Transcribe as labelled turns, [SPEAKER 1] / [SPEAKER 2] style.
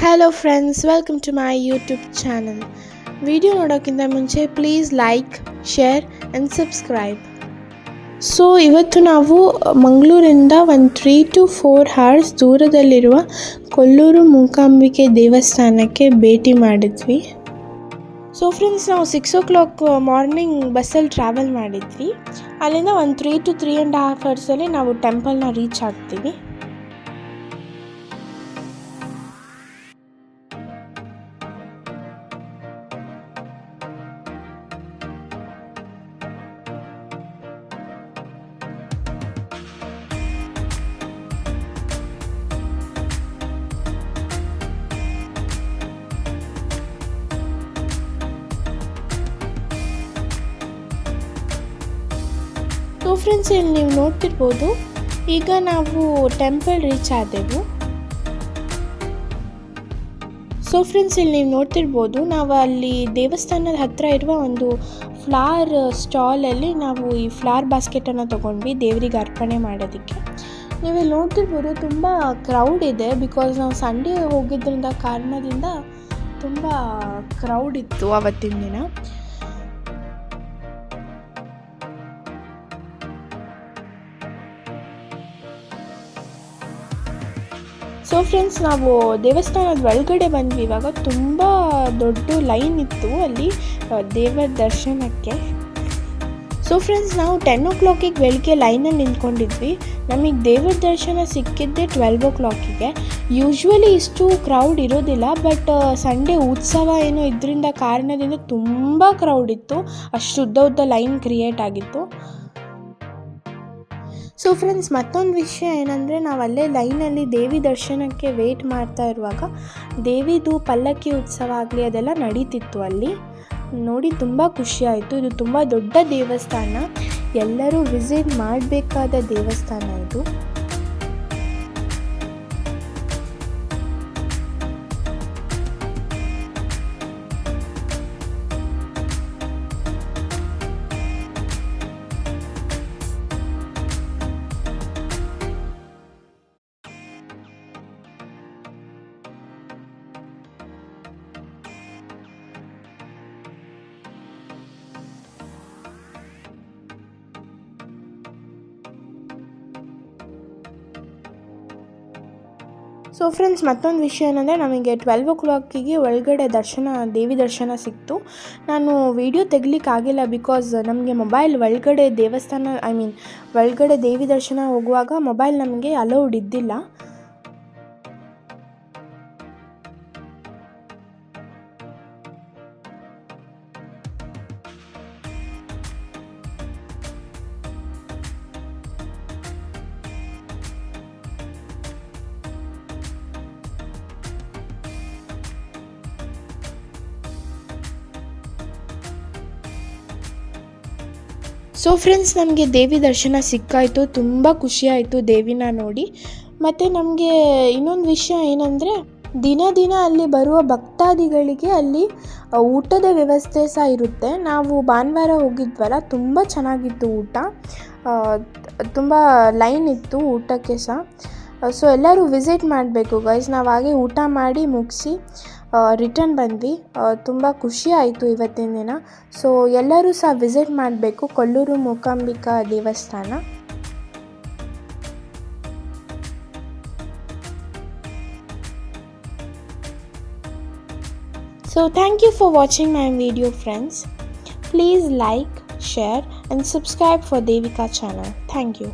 [SPEAKER 1] Hello friends, welcome to my YouTube channel. Video ನೋಡೋಕ್ಕಿಂತ ಮುಂಚೆ please like, share and subscribe. So ಇವತ್ತು ನಾವು ಮಂಗಳೂರಿಂದ ಒಂದು 3 to 4 hours ದೂರದಲ್ಲಿರುವ ಕೊಲ್ಲೂರು ಮೂಕಾಂಬಿಕೆ ದೇವಸ್ಥಾನಕ್ಕೆ ಭೇಟಿ ಮಾಡಿದ್ವಿ. ಸೊ ಫ್ರೆಂಡ್ಸ್, ನಾವು 6 o'clock ಮಾರ್ನಿಂಗ್ ಬಸ್ಸಲ್ಲಿ ಟ್ರಾವೆಲ್ ಮಾಡಿದ್ವಿ. ಅಲ್ಲಿಂದ ಒಂದು 3 to 3.5 hours ನಾವು ಟೆಂಪಲ್ನ ರೀಚ್ ಆಗ್ತೀವಿ. ಸೊ ಫ್ರೆಂಡ್ಸ್, ಇಲ್ಲಿ ನೀವು ನೋಡ್ತಿರ್ಬೋದು, ಈಗ ನಾವು ಟೆಂಪಲ್ ರೀಚ್ ಆದೆವು. ಸೊ ಫ್ರೆಂಡ್ಸ್, ಇಲ್ಲಿ ನೀವು ನೋಡ್ತಿರ್ಬೋದು, ನಾವು ಅಲ್ಲಿ ದೇವಸ್ಥಾನದ ಹತ್ತಿರ ಇರುವ ಒಂದು ಫ್ಲವರ್ ಸ್ಟಾಲಲ್ಲಿ ನಾವು ಈ ಫ್ಲವರ್ ಬಾಸ್ಕೆಟನ್ನು ತೊಗೊಂಡ್ವಿ ದೇವರಿಗೆ ಅರ್ಪಣೆ ಮಾಡೋದಕ್ಕೆ. ನೀವು ಇಲ್ಲಿ ನೋಡ್ತಿರ್ಬೋದು, ತುಂಬ ಕ್ರೌಡ್ ಇದೆ. ಬಿಕಾಸ್ ನಾವು ಸಂಡೇ ಹೋಗಿದ್ದರಿಂದ ಕಾರಣದಿಂದ ತುಂಬ ಕ್ರೌಡ್ ಇತ್ತು ಆವತ್ತಿನ ದಿನ. ಸೊ ಫ್ರೆಂಡ್ಸ್, ನಾವು ದೇವಸ್ಥಾನದ ಒಳಗಡೆ ಬಂದ್ವಿ. ಇವಾಗ ತುಂಬ ದೊಡ್ಡ ಲೈನ್ ಇತ್ತು ಅಲ್ಲಿ ದೇವರ ದರ್ಶನಕ್ಕೆ. ಸೊ ಫ್ರೆಂಡ್ಸ್, ನಾವು 10 o'clock ಬೆಳಗ್ಗೆ ಲೈನಲ್ಲಿ ನಿಂತ್ಕೊಂಡಿದ್ವಿ. ನಮಗೆ ದೇವರ ದರ್ಶನ ಸಿಕ್ಕಿದ್ದೆ 12 o'clock. ಯೂಶ್ವಲಿ ಇಷ್ಟು ಕ್ರೌಡ್ ಇರೋದಿಲ್ಲ, ಬಟ್ ಸಂಡೇ ಉತ್ಸವ ಏನೋ ಇದರಿಂದ ಕಾರಣದಿಂದ ತುಂಬ ಕ್ರೌಡ್ ಇತ್ತು. ಅಷ್ಟು ಉದ್ದ ಲೈನ್ ಕ್ರಿಯೇಟ್ ಆಗಿತ್ತು. ಸೊ ಫ್ರೆಂಡ್ಸ್, ಮತ್ತೊಂದು ವಿಷಯ ಏನಂದರೆ, ನಾವು ಅಲ್ಲೇ ಲೈನಲ್ಲಿ ದೇವಿ ದರ್ಶನಕ್ಕೆ ವೇಟ್ ಮಾಡ್ತಾ ಇರುವಾಗ ದೇವಿದು ಪಲ್ಲಕ್ಕಿ ಉತ್ಸವ ಆಗಲಿ ಅದೆಲ್ಲ ನಡೀತಿತ್ತು ಅಲ್ಲಿ. ನೋಡಿ ತುಂಬ ಖುಷಿಯಾಯಿತು. ಇದು ತುಂಬ ದೊಡ್ಡ ದೇವಸ್ಥಾನ, ಎಲ್ಲರೂ ವಿಸಿಟ್ ಮಾಡಬೇಕಾದ ದೇವಸ್ಥಾನ ಇದು. ಸೊ ಫ್ರೆಂಡ್ಸ್, ಮತ್ತೊಂದು ವಿಷಯ ಏನಂದರೆ, ನಮಗೆ 12 o'clock ಒಳಗಡೆ ದೇವಿ ದರ್ಶನ ಸಿಕ್ತು. ನಾನು ವಿಡಿಯೋ ತೆಗಿಲಿಕ್ಕಾಗಿಲ್ಲ, ಬಿಕಾಸ್ ನಮಗೆ ಮೊಬೈಲ್ ಒಳಗಡೆ ಒಳಗಡೆ ದೇವಿ ದರ್ಶನ ಹೋಗುವಾಗ ಮೊಬೈಲ್ ನಮಗೆ ಅಲೌಡ್ ಇದ್ದಿಲ್ಲ. ಸೊ ಫ್ರೆಂಡ್ಸ್, ನಮಗೆ ದೇವಿ ದರ್ಶನ ಸಿಕ್ಕಾಯಿತು. ತುಂಬ ಖುಷಿಯಾಯಿತು ದೇವಿನ ನೋಡಿ. ಮತ್ತು ನಮಗೆ ಇನ್ನೊಂದು ವಿಷಯ ಏನಂದರೆ, ದಿನ ಅಲ್ಲಿ ಬರುವ ಭಕ್ತಾದಿಗಳಿಗೆ ಅಲ್ಲಿ ಊಟದ ವ್ಯವಸ್ಥೆ ಸಹ ಇರುತ್ತೆ. ನಾವು ಭಾನುವಾರ ಹೋಗಿದ್ವಲ್ಲ, ತುಂಬ ಚೆನ್ನಾಗಿತ್ತು ಊಟ. ತುಂಬ ಲೈನ್ ಇತ್ತು ಊಟಕ್ಕೆ ಸಹ. ಸೊ ಎಲ್ಲರೂ ವಿಸಿಟ್ ಮಾಡಬೇಕು ಗೈಸ್. ನಾವು ಹಾಗೆ ಊಟ ಮಾಡಿ ಮುಗಿಸಿ ರಿಟರ್ನ್ ಬಂದ್ವಿ. ತುಂಬ ಖುಷಿ ಆಯಿತು ಇವತ್ತಿನ ದಿನ. ಸೊ ಎಲ್ಲರೂ ಸಹ ವಿಸಿಟ್ ಮಾಡಬೇಕು ಕೊಲ್ಲೂರು ಮೂಕಾಂಬಿಕಾ ದೇವಸ್ಥಾನ. So thank you for watching my video friends. Please like, share and subscribe for Devika channel. Thank you.